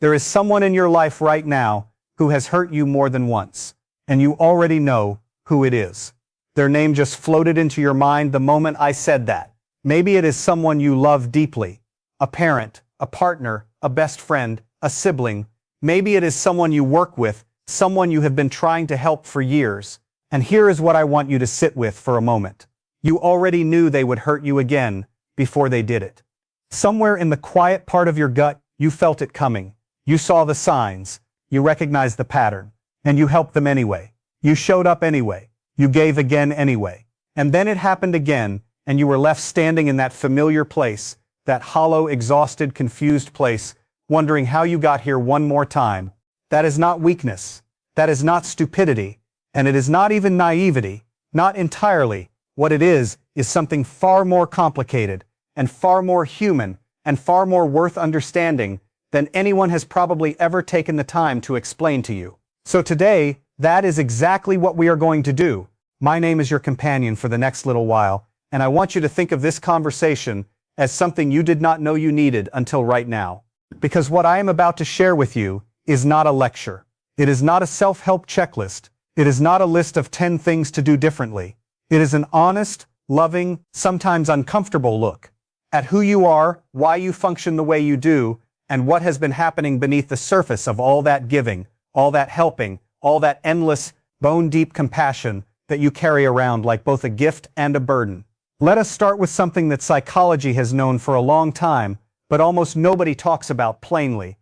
There is someone in your life right now who has hurt you more than once, and you already know who it is. Their name just floated into your mind the moment I said that. Maybe it is someone you love deeply, a parent, a partner, a best friend, a sibling. Maybe it is someone you work with, someone you have been trying to help for years. And here is what I want you to sit with for a moment. You already knew they would hurt you again before they did it. Somewhere in the quiet part of your gut, you felt it coming. You saw the signs. You recognized the pattern. And you helped them anyway. You showed up anyway. You gave again anyway. And then it happened again, and you were left standing in that familiar place, that hollow, exhausted, confused place, wondering how you got here one more time. That is not weakness. That is not stupidity. And it is not even naivety. Not entirely. What it is something far more complicated, and far more human, and far more worth understanding than anyone has probably ever taken the time to explain to you. So today, that is exactly what we are going to do. My name is your companion for the next little while, and I want you to think of this conversation as something you did not know you needed until right now. Because what I am about to share with you is not a lecture. It is not a self-help checklist. It is not a list of 10 things to do differently. It is an honest, loving, sometimes uncomfortable look at who you are, why you function the way you do, and what has been happening beneath the surface of all that giving, all that helping, all that endless, bone-deep compassion that you carry around like both a gift and a burden. Let us start with something that psychology has known for a long time, but almost nobody talks about plainly.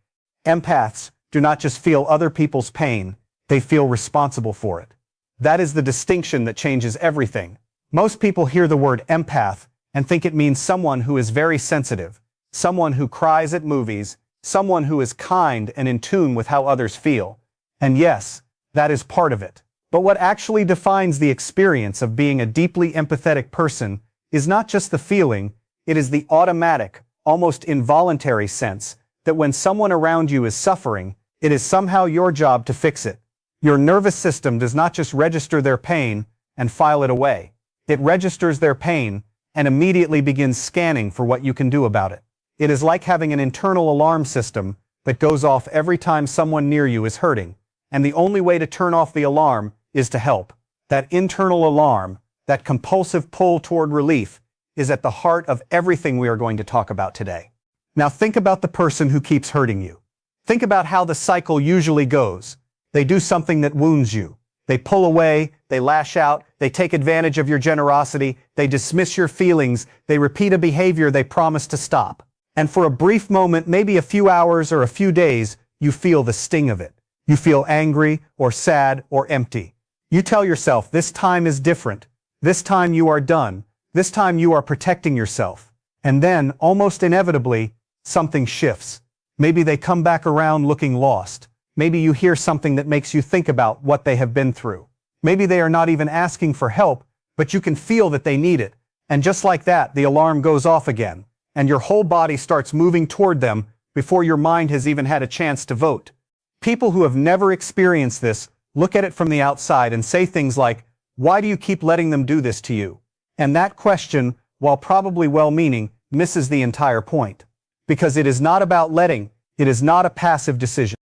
Empaths do not just feel other people's pain, they feel responsible for it. That is the distinction that changes everything. Most people hear the word empath and think it means someone who is very sensitive, someone who cries at movies, someone who is kind and in tune with how others feel. And yes, that is part of it. But what actually defines the experience of being a deeply empathetic person is not just the feeling, it is the automatic, almost involuntary sense that when someone around you is suffering, it is somehow your job to fix it. Your nervous system does not just register their pain and file it away. It registers their pain and immediately begins scanning for what you can do about it. It is like having an internal alarm system that goes off every time someone near you is hurting, and the only way to turn off the alarm is to help. That internal alarm, that compulsive pull toward relief, is at the heart of everything we are going to talk about today. Now think about the person who keeps hurting you. Think about how the cycle usually goes. They do something that wounds you. They pull away, they lash out, they take advantage of your generosity, they dismiss your feelings, they repeat a behavior they promised to stop. And for a brief moment, maybe a few hours or a few days, you feel the sting of it. You feel angry or sad or empty. You tell yourself, this time is different. This time you are done. This time you are protecting yourself. And then, almost inevitably, something shifts. Maybe they come back around looking lost. Maybe you hear something that makes you think about what they have been through. Maybe they are not even asking for help, but you can feel that they need it. And just like that, the alarm goes off again, and your whole body starts moving toward them before your mind has even had a chance to vote. People who have never experienced this look at it from the outside and say things like, "Why do you keep letting them do this to you?" And that question, while probably well-meaning, misses the entire point. Because it is not about letting, it is not a passive decision.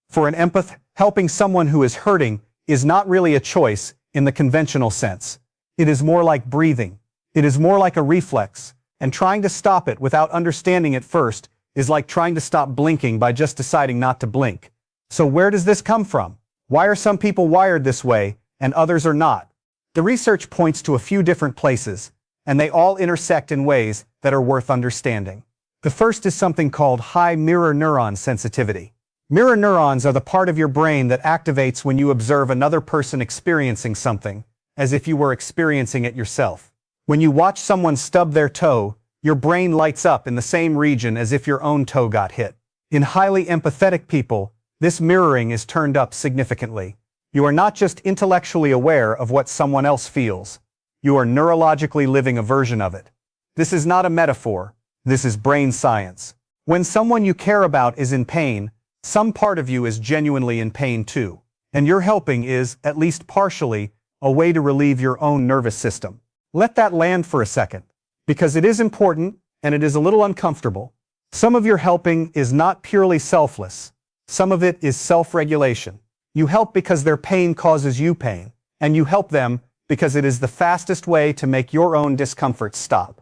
For an empath, helping someone who is hurting is not really a choice in the conventional sense. It is more like breathing. It is more like a reflex, and trying to stop it without understanding it first is like trying to stop blinking by just deciding not to blink. So where does this come from? Why are some people wired this way and others are not? The research points to a few different places, and they all intersect in ways that are worth understanding. The first is something called high mirror neuron sensitivity. Mirror neurons are the part of your brain that activates when you observe another person experiencing something, as if you were experiencing it yourself. When you watch someone stub their toe, your brain lights up in the same region as if your own toe got hit. In highly empathetic people, this mirroring is turned up significantly. You are not just intellectually aware of what someone else feels. You are neurologically living a version of it. This is not a metaphor. This is brain science. When someone you care about is in pain, some part of you is genuinely in pain too. And your helping is, at least partially, a way to relieve your own nervous system. Let that land for a second, because it is important and it is a little uncomfortable. Some of your helping is not purely selfless. Some of it is self-regulation. You help because their pain causes you pain, and you help them because it is the fastest way to make your own discomfort stop.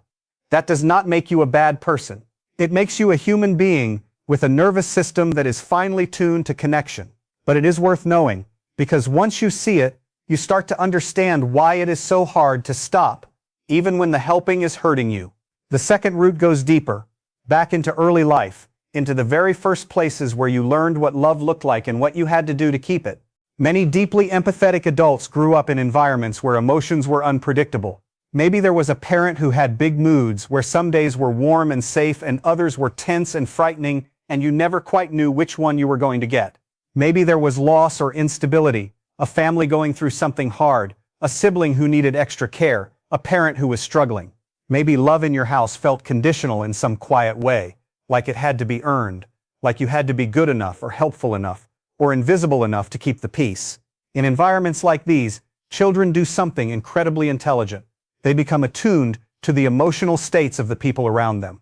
That does not make you a bad person. It makes you a human being with a nervous system that is finely tuned to connection. But it is worth knowing, because once you see it, you start to understand why it is so hard to stop, even when the helping is hurting you. The second root goes deeper, back into early life, into the very first places where you learned what love looked like and what you had to do to keep it. Many deeply empathetic adults grew up in environments where emotions were unpredictable. Maybe there was a parent who had big moods, where some days were warm and safe and others were tense and frightening, and you never quite knew which one you were going to get. Maybe there was loss or instability, a family going through something hard, a sibling who needed extra care, a parent who was struggling. Maybe love in your house felt conditional in some quiet way, like it had to be earned, like you had to be good enough or helpful enough, or invisible enough to keep the peace. In environments like these, children do something incredibly intelligent. They become attuned to the emotional states of the people around them.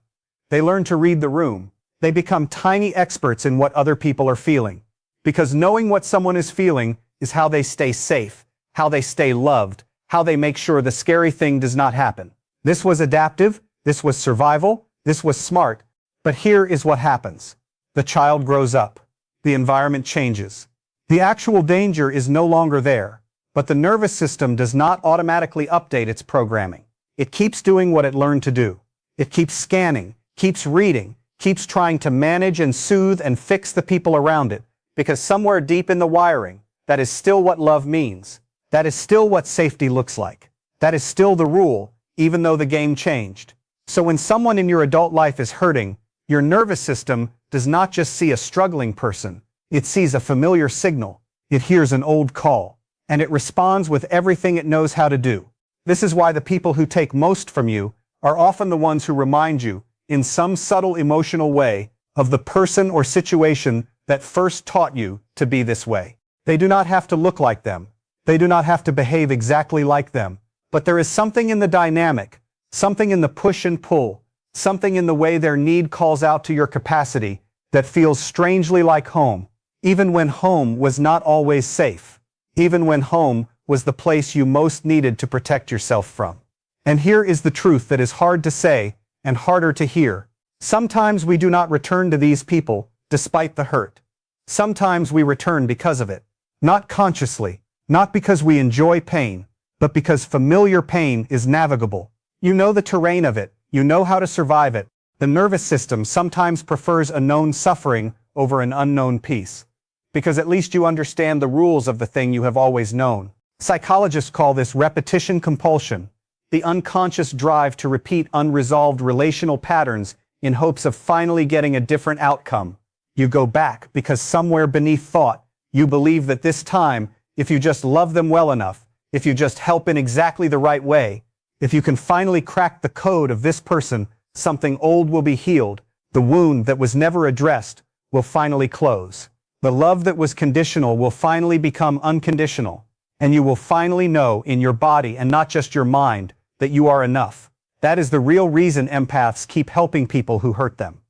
They learn to read the room. They become tiny experts in what other people are feeling. Because knowing what someone is feeling is how they stay safe, how they stay loved, how they make sure the scary thing does not happen. This was adaptive, this was survival, this was smart. But here is what happens. The child grows up. The environment changes. The actual danger is no longer there, but the nervous system does not automatically update its programming. It keeps doing what it learned to do. It keeps scanning, keeps reading, keeps trying to manage and soothe and fix the people around it, because somewhere deep in the wiring, that is still what love means. That is still what safety looks like. That is still the rule, even though the game changed. So when someone in your adult life is hurting, your nervous system does not just see a struggling person. It sees a familiar signal. It hears an old call, and it responds with everything it knows how to do. This is why the people who take most from you are often the ones who remind you, in some subtle emotional way, of the person or situation that first taught you to be this way. They do not have to look like them. They do not have to behave exactly like them. But there is something in the dynamic, something in the push and pull, something in the way their need calls out to your capacity that feels strangely like home, even when home was not always safe, even when home was the place you most needed to protect yourself from. And here is the truth that is hard to say and harder to hear. Sometimes we do not return to these people despite the hurt. Sometimes we return because of it, not consciously, not because we enjoy pain, but because familiar pain is navigable. You know the terrain of it. You know how to survive it. The nervous system sometimes prefers a known suffering over an unknown peace, because at least you understand the rules of the thing you have always known. Psychologists call this repetition compulsion, the unconscious drive to repeat unresolved relational patterns in hopes of finally getting a different outcome. You go back because somewhere beneath thought, you believe that this time, if you just love them well enough, if you just help in exactly the right way, if you can finally crack the code of this person, something old will be healed. The wound that was never addressed will finally close. The love that was conditional will finally become unconditional. And you will finally know in your body and not just your mind that you are enough. That is the real reason empaths keep helping people who hurt them.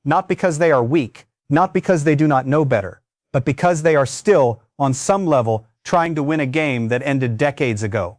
Not because they are weak, not because they do not know better, but because they are still, on some level, trying to win a game that ended decades ago.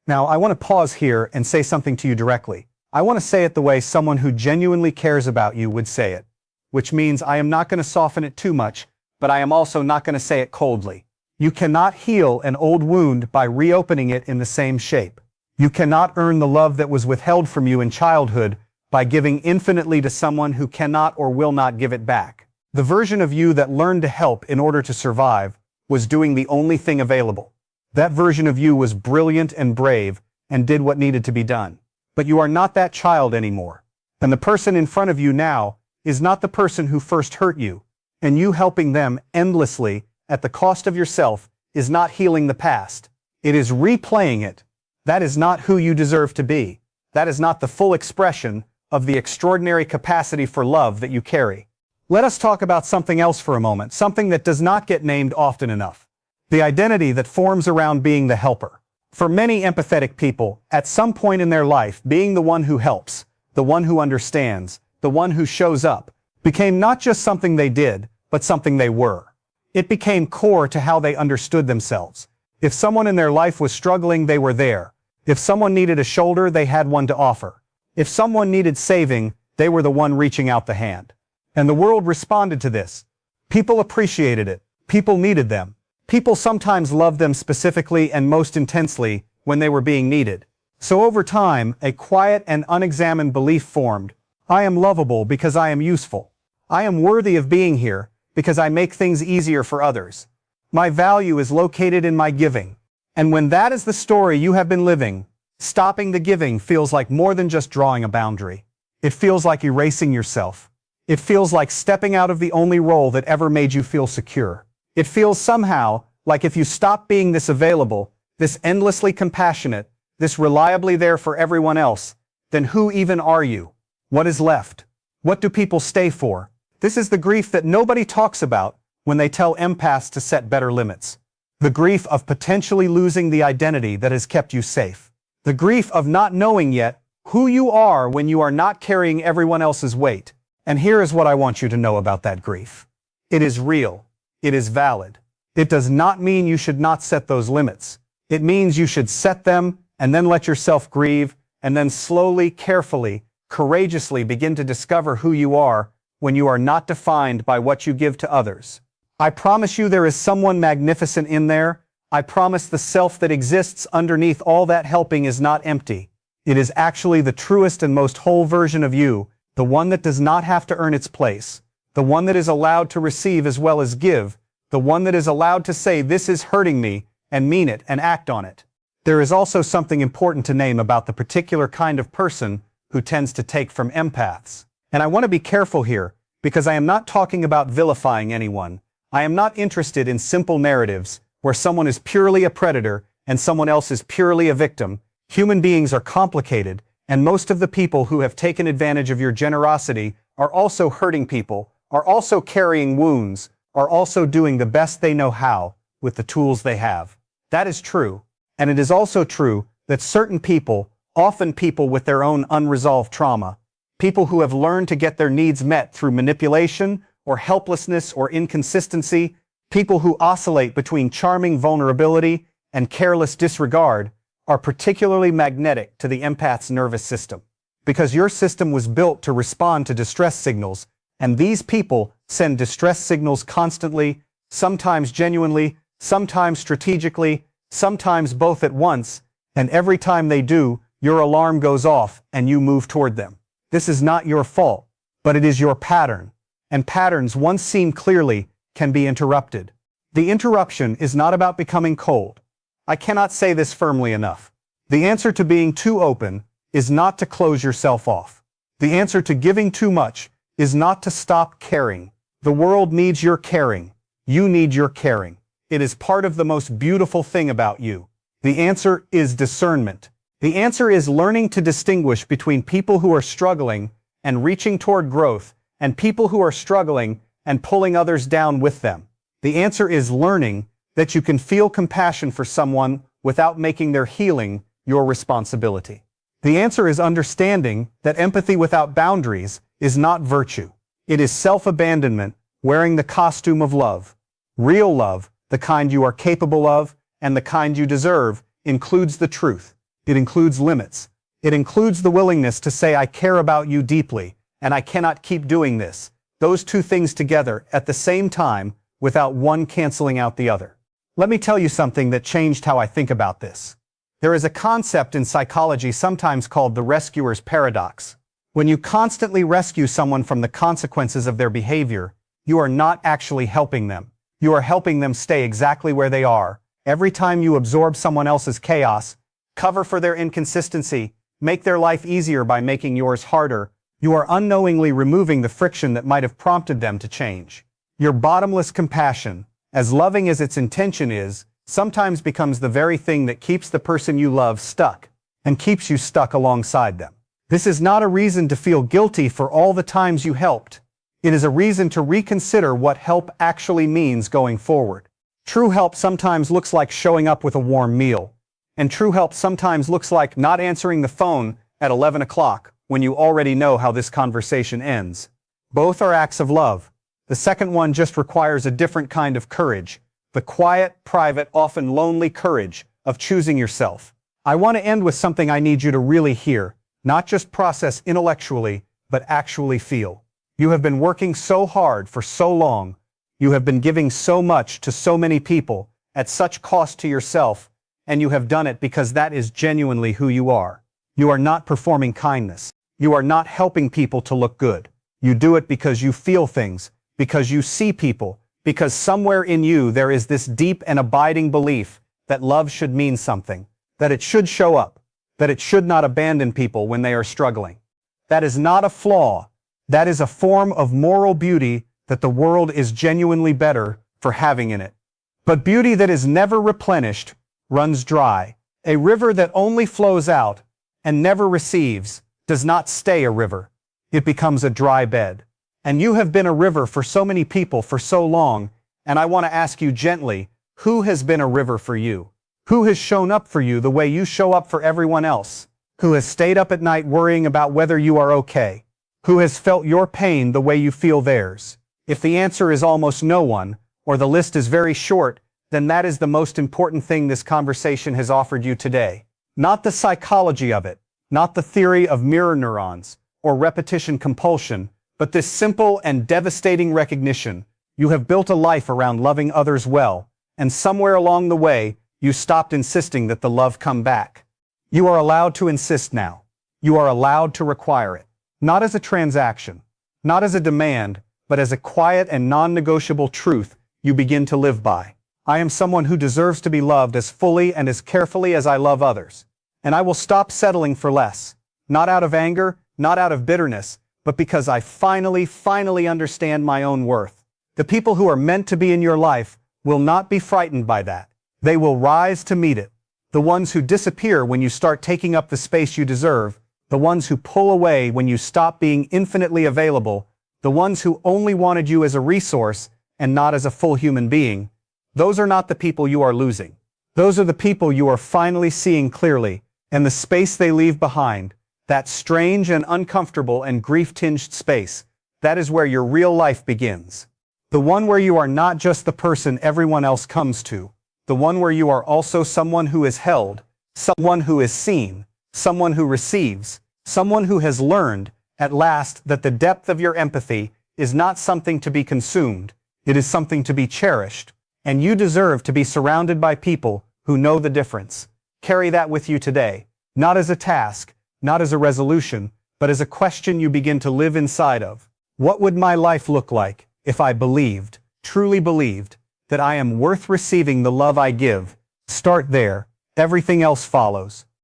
Now, I want to pause here and say something to you directly. I want to say it the way someone who genuinely cares about you would say it, which means I am not going to soften it too much, but I am also not going to say it coldly. You cannot heal an old wound by reopening it in the same shape. You cannot earn the love that was withheld from you in childhood by giving infinitely to someone who cannot or will not give it back. The version of you that learned to help in order to survive was doing the only thing available. That version of you was brilliant and brave and did what needed to be done. But you are not that child anymore. And the person in front of you now is not the person who first hurt you. And you helping them endlessly at the cost of yourself is not healing the past. It is replaying it. That is not who you deserve to be. That is not the full expression of the extraordinary capacity for love that you carry. Let us talk about something else for a moment, something that does not get named often enough. The identity that forms around being the helper. For many empathetic people, at some point in their life, being the one who helps, the one who understands, the one who shows up, became not just something they did, but something they were. It became core to how they understood themselves. If someone in their life was struggling, they were there. If someone needed a shoulder, they had one to offer. If someone needed saving, they were the one reaching out the hand. And the world responded to this. People appreciated it. People needed them. People sometimes loved them specifically and most intensely when they were being needed. So over time, a quiet and unexamined belief formed. I am lovable because I am useful. I am worthy of being here because I make things easier for others. My value is located in my giving. And when that is the story you have been living, stopping the giving feels like more than just drawing a boundary. It feels like erasing yourself. It feels like stepping out of the only role that ever made you feel secure. It feels somehow like if you stop being this available, this endlessly compassionate, this reliably there for everyone else, then who even are you? What is left? What do people stay for? This is the grief that nobody talks about when they tell empaths to set better limits. The grief of potentially losing the identity that has kept you safe. The grief of not knowing yet who you are when you are not carrying everyone else's weight. And here is what I want you to know about that grief. It is real. It is valid. It does not mean you should not set those limits. It means you should set them and then let yourself grieve and then slowly, carefully, courageously begin to discover who you are when you are not defined by what you give to others. I promise you there is someone magnificent in there. I promise the self that exists underneath all that helping is not empty. It is actually the truest and most whole version of you, the one that does not have to earn its place, the one that is allowed to receive as well as give, the one that is allowed to say this is hurting me and mean it and act on it. There is also something important to name about the particular kind of person who tends to take from empaths. And I want to be careful here, because I am not talking about vilifying anyone. I am not interested in simple narratives where someone is purely a predator and someone else is purely a victim. Human beings are complicated, and most of the people who have taken advantage of your generosity are also hurting people, are also carrying wounds, are also doing the best they know how with the tools they have. That is true, and it is also true that certain people, often people with their own unresolved trauma, people who have learned to get their needs met through manipulation or helplessness or inconsistency, people who oscillate between charming vulnerability and careless disregard, are particularly magnetic to the empath's nervous system. Because your system was built to respond to distress signals, and these people send distress signals constantly, sometimes genuinely, sometimes strategically, sometimes both at once, and every time they do, your alarm goes off and you move toward them. This is not your fault, but it is your pattern, and patterns once seen clearly can be interrupted. The interruption is not about becoming cold. I cannot say this firmly enough. The answer to being too open is not to close yourself off. The answer to giving too much is not to stop caring. The world needs your caring. You need your caring. It is part of the most beautiful thing about you. The answer is discernment. The answer is learning to distinguish between people who are struggling and reaching toward growth and people who are struggling and pulling others down with them. The answer is learning that you can feel compassion for someone without making their healing your responsibility. The answer is understanding that empathy without boundaries is not virtue. It is self-abandonment wearing the costume of love. Real love, the kind you are capable of and the kind you deserve, includes the truth. It includes limits. It includes the willingness to say I care about you deeply and I cannot keep doing this. Those two things together at the same time without one canceling out the other. Let me tell you something that changed how I think about this. There is a concept in psychology sometimes called the rescuer's paradox. When you constantly rescue someone from the consequences of their behavior, you are not actually helping them. You are helping them stay exactly where they are. Every time you absorb someone else's chaos, cover for their inconsistency, make their life easier by making yours harder, you are unknowingly removing the friction that might have prompted them to change. Your bottomless compassion, as loving as its intention is, sometimes becomes the very thing that keeps the person you love stuck, and keeps you stuck alongside them. This is not a reason to feel guilty for all the times you helped. It is a reason to reconsider what help actually means going forward. True help sometimes looks like showing up with a warm meal. And true help sometimes looks like not answering the phone at 11 o'clock when you already know how this conversation ends. Both are acts of love. The second one just requires a different kind of courage. The quiet, private, often lonely courage of choosing yourself. I want to end with something I need you to really hear, not just process intellectually, but actually feel. You have been working so hard for so long. You have been giving so much to so many people at such cost to yourself, and you have done it because that is genuinely who you are. You are not performing kindness. You are not helping people to look good. You do it because you feel things, because you see people, because somewhere in you there is this deep and abiding belief that love should mean something, that it should show up, that it should not abandon people when they are struggling. That is not a flaw. That is a form of moral beauty that the world is genuinely better for having in it. But beauty that is never replenished runs dry. A river that only flows out and never receives does not stay a river. It becomes a dry bed. And you have been a river for so many people for so long, and I want to ask you gently, who has been a river for you? Who has shown up for you the way you show up for everyone else? Who has stayed up at night worrying about whether you are okay? Who has felt your pain the way you feel theirs? If the answer is almost no one, or the list is very short, then that is the most important thing this conversation has offered you today. Not the psychology of it, not the theory of mirror neurons, or repetition compulsion, but this simple and devastating recognition. You have built a life around loving others well, and somewhere along the way, you stopped insisting that the love come back. You are allowed to insist now. You are allowed to require it. Not as a transaction, not as a demand, but as a quiet and non-negotiable truth you begin to live by. I am someone who deserves to be loved as fully and as carefully as I love others. And I will stop settling for less. Not out of anger, not out of bitterness, but because I finally understand my own worth. The people who are meant to be in your life will not be frightened by that. They will rise to meet it. The ones who disappear when you start taking up the space you deserve, the ones who pull away when you stop being infinitely available, the ones who only wanted you as a resource and not as a full human being, those are not the people you are losing. Those are the people you are finally seeing clearly, and the space they leave behind, that strange and uncomfortable and grief-tinged space, that is where your real life begins. The one where you are not just the person everyone else comes to, the one where you are also someone who is held, someone who is seen, someone who receives, someone who has learned, at last, that the depth of your empathy is not something to be consumed, it is something to be cherished, and you deserve to be surrounded by people who know the difference. Carry that with you today, not as a task, not as a resolution, but as a question you begin to live inside of. What would my life look like if I believed, truly believed, that I am worth receiving the love I give? Start there. Everything else follows.